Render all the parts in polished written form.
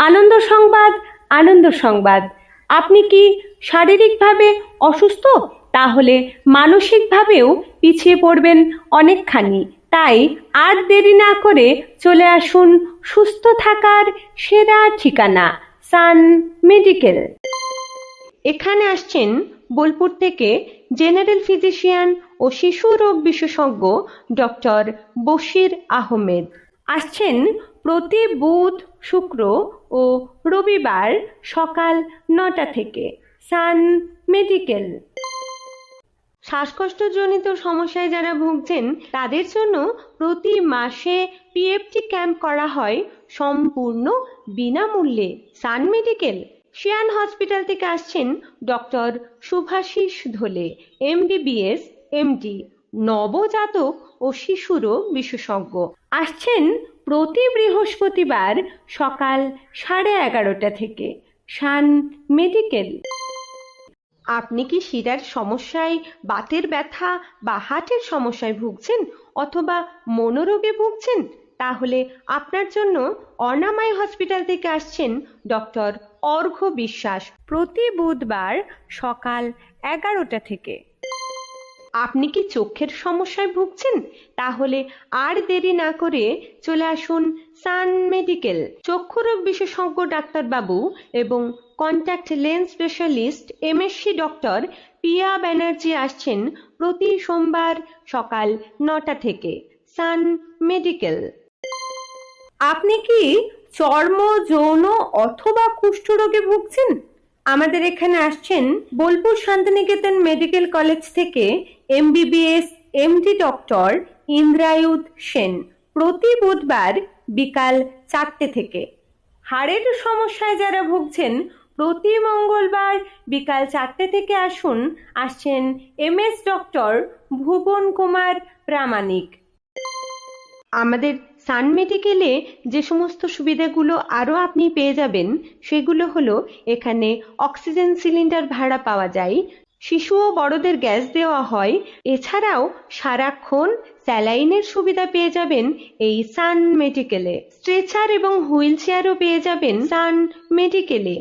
আনন্দ সংবাদ, আনন্দ সংবাদ। আপনি কি শারীরিকভাবে অসুস্থ? তাহলে মানসিকভাবেও পিছিয়ে পড়বেন অনেকখানি। তাই আর দেরি না করে চলে আসুন সুস্থ থাকার সেরা ঠিকানা, সান মেডিকেল। এখানে আসছেন বোলপুর থেকে জেনারেল ফিজিশিয়ান ও শিশু রোগ বিশেষজ্ঞ ডক্টর বশির আহমেদ। আসছেন প্রতি বুধ, শুক্র ও রবিবার সকাল 9টা থেকে, সান মেডিকেল। শ্বাসকষ্টজনিত সমস্যায় যারা ভুগছেন তাদের জন্য প্রতি মাসে পিএফটি ক্যাম্প করা হয় সম্পূর্ণ বিনামূল্যে, সান মেডিকেল। শিয়ান হসপিটাল থেকে আসছেন ডক্টর শুভাশিস ধলে, এমবিবিএস, এমডি, নবজাতক ও শিশু রোগ বিশেষজ্ঞ। আসছেন প্রতি বৃহস্পতিবার সকাল 11:30 থেকে, সান মেডিকেল। আপনি কি শিরার সমস্যায়, বাতের ব্যথা বা হার্টের সমস্যায় ভুগছেন অথবা মনোরোগে ভুগছেন? তাহলে আপনার জন্য অনামাই হসপিটাল থেকে আসছেন ডক্টর অর্ঘ্য বিশ্বাস, প্রতি বুধবার সকাল 11টা থেকে। আপনি কি চোখের সমস্যায় ভুগছেন? তাহলে আর দেরি না করে চলে আসুন সান মেডিকেল। চক্ষুরোগ বিশেষজ্ঞ ডাক্তারবাবু এবং contact lens specialist MSc doctor Pia Banerjee আসছেন প্রতি সোমবার সকাল 9টা থেকে, সান মেডিকেল। আপনি কি চর্ম, যৌন অথবা কুষ্ঠরোগে ভুগছেন? আমাদের এখানে আসছেন বোলপুর শান্তিনিকেতন মেডিকেল কলেজ থেকে MBBS, MD doctor Indrayudh Sen, প্রতি বুধবার বিকাল 4টে থেকে। হাড়ের সমস্যায় যারা ভুগছেন প্রতি মঙ্গলবার বিকাল 4টে থেকে আসছেন এমএস ডক্টর ভুবন কুমার প্রামাণিক। আমাদের সান মেডিকেলে যে সমস্ত সুবিধাগুলো আরও আপনি পেয়ে যাবেন সেগুলো হলো, এখানে অক্সিজেন সিলিন্ডার ভাড়া পাওয়া যায়, শিশু ও বড়দের গ্যাস দেওয়া হয়, এছাড়াও সারাক্ষণ স্যালাইনের সুবিধা পেয়ে যাবেন এই সান মেডিকেলে। স্ট্রেচার এবং হুইল চেয়ারও পেয়ে যাবেন সান মেডিকেলে।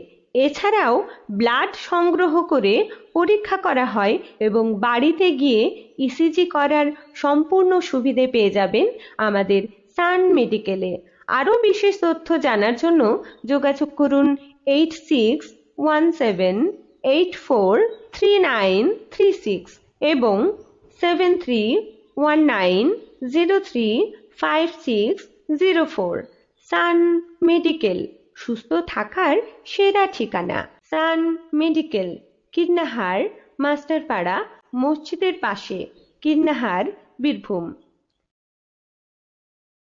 এছাড়াও ব্লাড সংগ্রহ করে পরীক্ষা করা হয় এবং বাড়িতে গিয়ে ইসিজি করার সম্পূর্ণ সুবিধে পেয়ে যাবেন আমাদের সান মেডিকেলে। আরও বিশেষ তথ্য জানার জন্য যোগাযোগ করুন 8617843936 এবং 7319035604। সান মেডিকেল, সুস্থ থাকার সেরা ঠিকানা। সান মেডিকেল, কীর্ণাহার, মাস্টারপাড়া মসজিদের পাশে, কীর্ণাহার, বীরভূম।